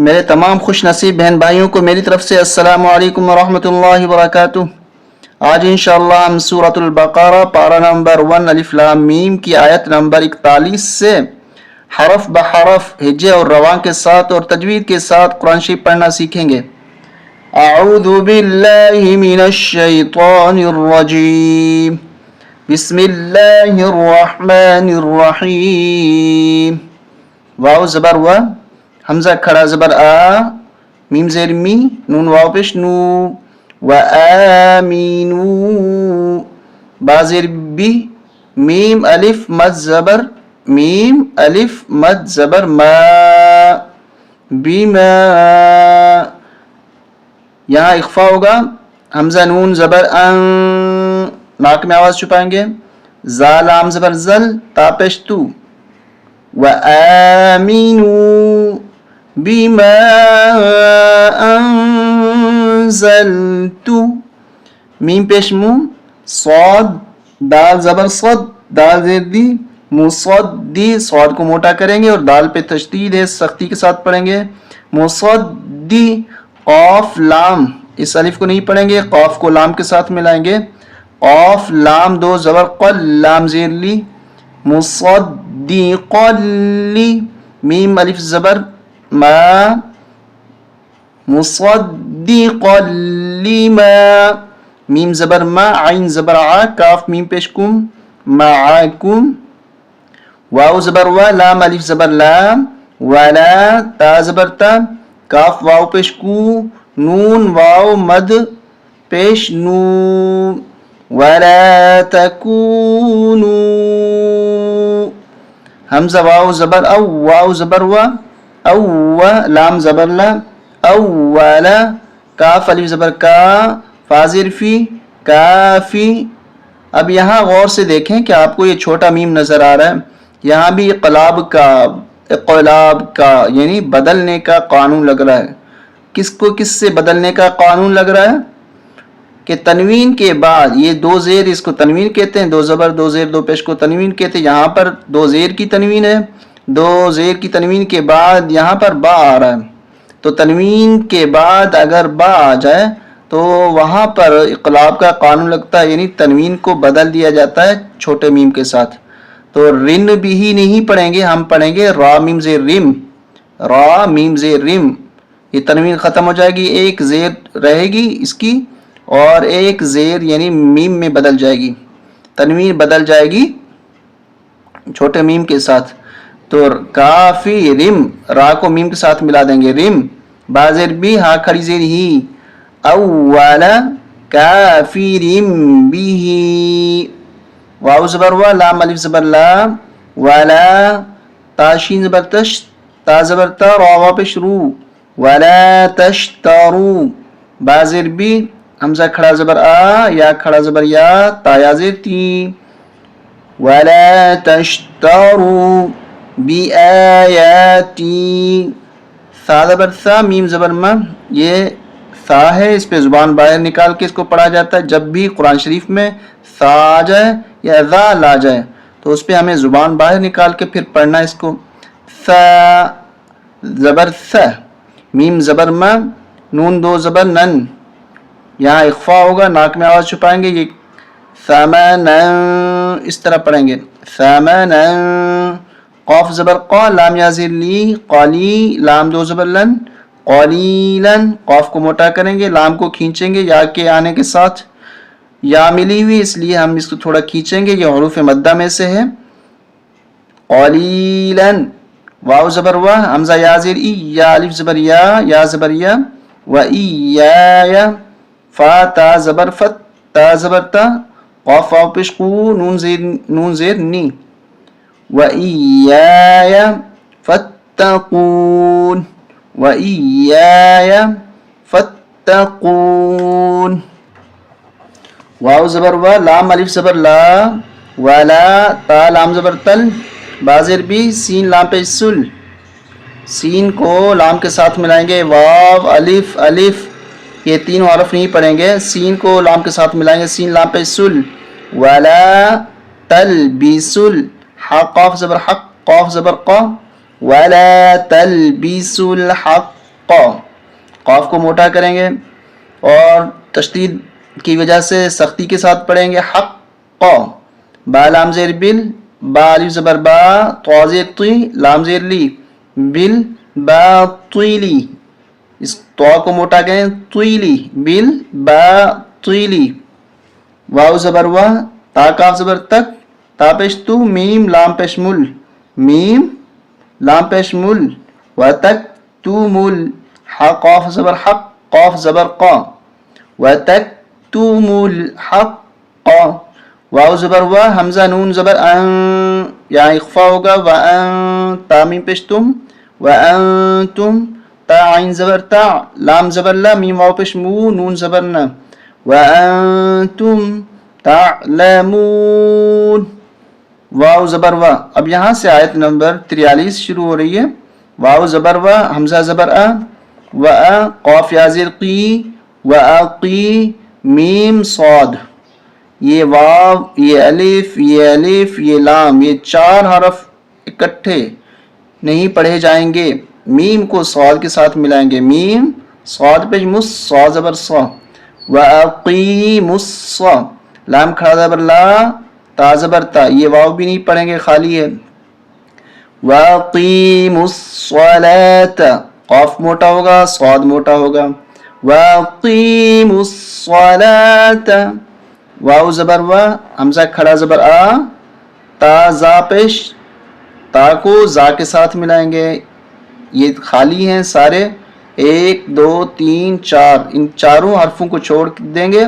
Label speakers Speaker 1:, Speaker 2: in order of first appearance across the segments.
Speaker 1: میرے تمام خوش نصیب بہن بھائیوں کو میری طرف سے السلام علیکم ورحمۃ اللہ وبرکاتہ۔ آج انشاءاللہ ہم سورۃ البقرہ پارہ نمبر 1 الف لام میم کی آیت نمبر 41 سے حرف بحرف ہجے اور رواں کے ساتھ اور تجوید کے ساتھ قرآن شریف پڑھنا سیکھیں گے۔ اعوذ باللہ من الشیطان الرجیم، بسم اللہ الرحمن الرحیم۔ واو زبر و، حمزہ کھڑا زبر آ، میم زیر می، نون واو پیش نو، و آمینو، با زیر بی، میم الف مد زبر میم الف مد زبر ما، بیما، یہاں اخفا ہوگا، حمزہ نون زبر ان، ناک میں آواز چھپائیں گے، زا لام زبر زل، تا پیش تو، و آمینو بما انزلت، میم پیش مو، صاد دال زبر صد، دال زیر دی، مصدی، صاد کو موٹا کریں گے اور دال پہ تشدید ہے، سختی کے ساتھ پڑھیں گے، مصدی، قاف لام، اس الف کو نہیں پڑھیں گے، قاف کو لام کے ساتھ ملائیں گے، قاف لام دو زبر قل، لام زیر لی، مصدقا لی، میم الف زبر ما، مصدقا لما، میم زبر ما، عین زبر ع، کاف میم پیش کم، معکم، واو زبر و، لام الف زبر لام، ولا، تا زبر تا، کاف واو پیش کو، نون واو مد پیش نو، ولا تکونو، حمزہ واو زبر او، واو زبر و، او، لام زبر لا، اولا، کاف الف زبر کا، فا زیر فی، کافی۔ اب یہاں غور سے دیکھیں کہ آپ کو یہ چھوٹا میم نظر آ رہا ہے، یہاں بھی اقلاب کا یعنی بدلنے کا قانون لگ رہا ہے۔ کس کو کس سے بدلنے کا قانون لگ رہا ہے؟ کہ تنوین کے بعد یہ دو زیر، اس کو تنوین کہتے ہیں، دو زبر دو زیر دو پیش کو تنوین کہتے ہیں، یہاں پر دو زیر کی تنوین ہے، دو زیر کی تنوین کے بعد یہاں پر با آ رہا ہے، تو تنوین کے بعد اگر با آ جائے تو وہاں پر اقلاب کا قانون لگتا ہے، یعنی تنوین کو بدل دیا جاتا ہے چھوٹے میم کے ساتھ۔ تو رن بھی ہی نہیں پڑھیں گے، ہم پڑھیں گے را میم زیر رم، را میم زیر رم، یہ تنوین ختم ہو جائے گی، ایک زیر رہے گی اس کی اور ایک زیر یعنی میم میں بدل جائے گی، تنوین بدل جائے گی چھوٹے میم کے ساتھ۔ تو کافی رم، را کو میم کے ساتھ ملا دیں گے، رم، با زیر بھی، ہاں کھڑی زیر ہی، اولا کافرم بھی، واو زبر و، لام الف زبر لا، ولا، تا شین زبر تش، تا زبر تا، را وا پیش رو، ولا تشترو، با زیر بھی، حمزہ کھڑا زبر آ، یا کھڑا زبر یا، تا یا زیر تی، ولا تشترو بآیاتی، ثا زبر ثا، میم زبر ما، یہ ثا ہے، اس پہ زبان باہر نکال کے اس کو پڑھا جاتا ہے، جب بھی قرآن شریف میں ثا آ جائے یا ذال آ جائے تو اس پہ ہمیں زبان باہر نکال کے پھر پڑھنا اس کو، ثا زبر ث، میم زبر ما، نون دو زبر نن، یہاں اخفا ہوگا، ناک میں آواز چھپائیں گے، یہ ثمنا اس طرح پڑھیں گے، ثمنا، قاف زبر قا، لام یا زیر لی، قالی، لام دو زبر لن، قلیلا، قاف کو موٹا کریں گے، لام کو کھینچیں گے یا کے آنے کے ساتھ، یا ملی ہوئی اس لیے ہم اس کو تھوڑا کھینچیں گے، یہ حروف مدہ میں سے ہے، قلیلا، واو زبر و، حمزہ یا زیر ای، یا الف زبر یا زبر یا، و ایایا، فا تا زبر فت، تا زبر تا، قاف واو پیش قو، نون زیر نی، و ایایا فاتقون، و ایایا فاتقون، واو زبر و، لام الف زبر لا، ولا، تا لام زبر تل، با زیر بھی، سین لام پیش سل، سین کو لام کے ساتھ ملائیں گے، واو الف الف، یہ تینوں حرف نہیں پڑھیں گے، سین کو لام کے ساتھ ملائیں گے، سین لام پیش سل، ولا تلبسل، حق قاف زبر حق، قاف زبر قا، ولا تلبسوا الحق قاف کو موٹا کریں گے اور تشدید کی وجہ سے سختی کے ساتھ پڑھیں گے حق با لام زیر بل با الف زبر با طا زیر طی لام زیر لی بل با طیلی اس طا کو موٹا کریں طیلی بل با طیلی واو زبر وا تا کاف زبر تک تا پیش تو میم لام پیش مل میم لام پیش مل و تک تو مل حق قاف زبر حق قاف زبر قا و تک تو مل حق قا واو زبر وا حمزہ نون زبر ان یہاں اخفا ہوگا و ان تا میم پیش تم و انتم تا عین زبر تا لام زبر لا میم واو پیش مو نون زبر نا و انتم تعلمون واو زبر وا اب یہاں سے آیت نمبر 43 شروع ہو رہی ہے واو زبر وا حمزہ زبر ا و قاف یا زیر قی و اقی میم صاد یہ واو یہ الف یہ لام یہ 4 حرف اکٹھے نہیں پڑھے جائیں گے میم کو صاد کے ساتھ ملائیں گے میم صاد پیش مس صا زبر صا و اقیم الصا لام کھڑا زبر لا تا زبر تا یہ واو بھی نہیں پڑھیں گے خالی ہے واقیم الصلاۃ قاف موٹا ہوگا صاد موٹا ہوگا واقیم الصلاۃ واو زبر وا حمزہ کھڑا زبر آ تا زا پیش تا کو زا کے ساتھ ملائیں گے یہ خالی ہیں سارے 1 2 3 4 ان چاروں حرفوں کو چھوڑ دیں گے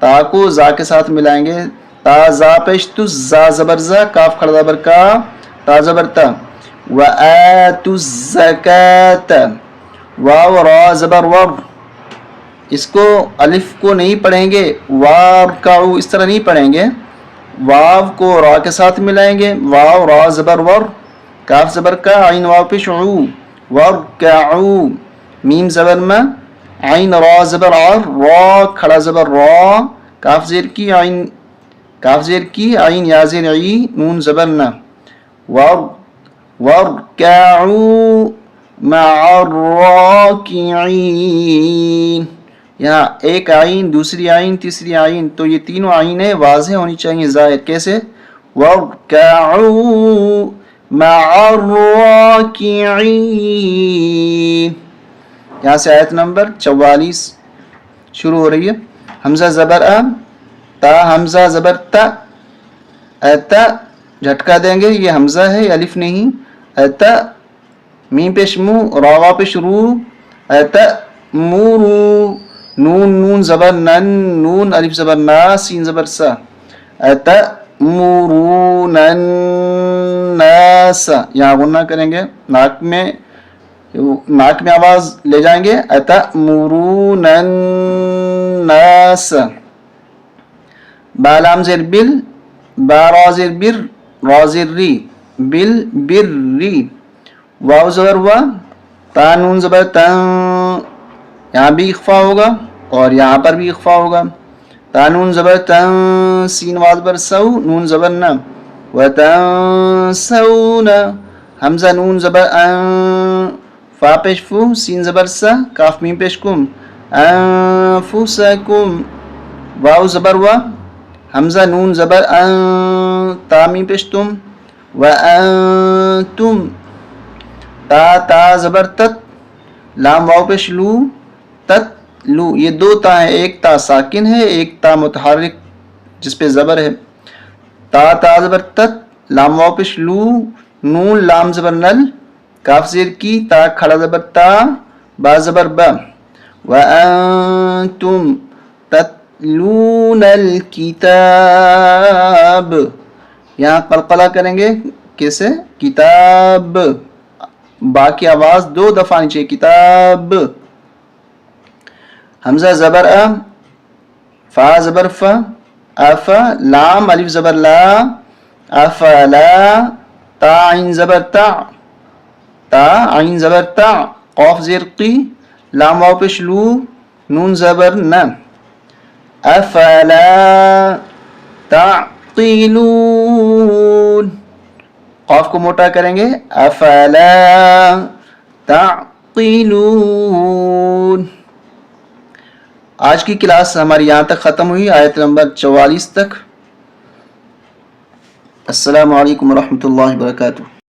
Speaker 1: تا کو زا کے ساتھ ملائیں گے تا زا پیش تو زا زبر زا کاف کھڑا زبر کا تا زبر تا وآتوا الزکاۃ واو را زبر ور اس کو الف کو نہیں پڑھیں گے وارکعو اس طرح نہیں پڑھیں گے واو کو را کے ساتھ ملائیں گے واو را زبر ور کاف زبر کا عین واو پیش عو ورکعو میم زبر ما عین را زبر عر را کھڑا زبر را کاف زیر کی عین یا زیر عی نون زبر نا وارکعو مع الراکعین یہاں ایک عین دوسری عین تیسری عین تو یہ تینوں عینیں واضح ہونی چاہیے ظاہر کیسے وارکعو مع الراکعین یہاں سے آیت نمبر 44 شروع ہو رہی ہے حمزہ زبر ا تا حمزہ زبر تا اتا جھٹکا دیں گے یہ حمزہ ہے الف نہیں اتا میم پیش مو را پیش رو اتا مورو نون زبر نن نون الف زبر نا سین زبر سا اتا مورون الناس یہاں غنہ کریں گے ناک میں آواز لے جائیں گے اتا مورون الناس با لام زیر بل با را زیر بر را زیر ری بل بر ری واو زبر وا تا نون زبر تن یہاں بھی اخفا ہوگا اور یہاں پر بھی اخفا ہوگا تا نون زبر تن سین واو زبر سو نون زبر نا و تنسون حمزہ نون زبر ان فا پیش فو سین زبر سا کاف میم پیش کم انفسکم واو زبر وا حمزہ نون زبر ان تا میم پیش تم و انتم تا زبر تت لام واو پیش لو تت لو یہ 2 تا ہیں ایک تا ساکن ہے ایک تا متحرک جس پہ زبر ہے تا زبر تت لام واو پیش لو نون لام زبر نل کاف زیر کی تا کھڑا زبر تا با زبر با وانتم تتلون الکتاب یہاں قلقلہ کریں گے کیسے کتاب با کی آواز 2 دفعہ آنی چاہیے کتاب حمزہ زبر ا فا زبر فا افا لام الف زبر لا افلا تا عین زبر تا عین زبر تا قاف زیر قی لام واو پیش لو نون زبر نا افلا تعقلون قاف کو موٹا کریں گے افلا تعقلون. آج کی کلاس ہماری یہاں تک ختم ہوئی، آیت نمبر 44 تک. السلام علیکم ورحمۃ اللہ وبرکاتہ.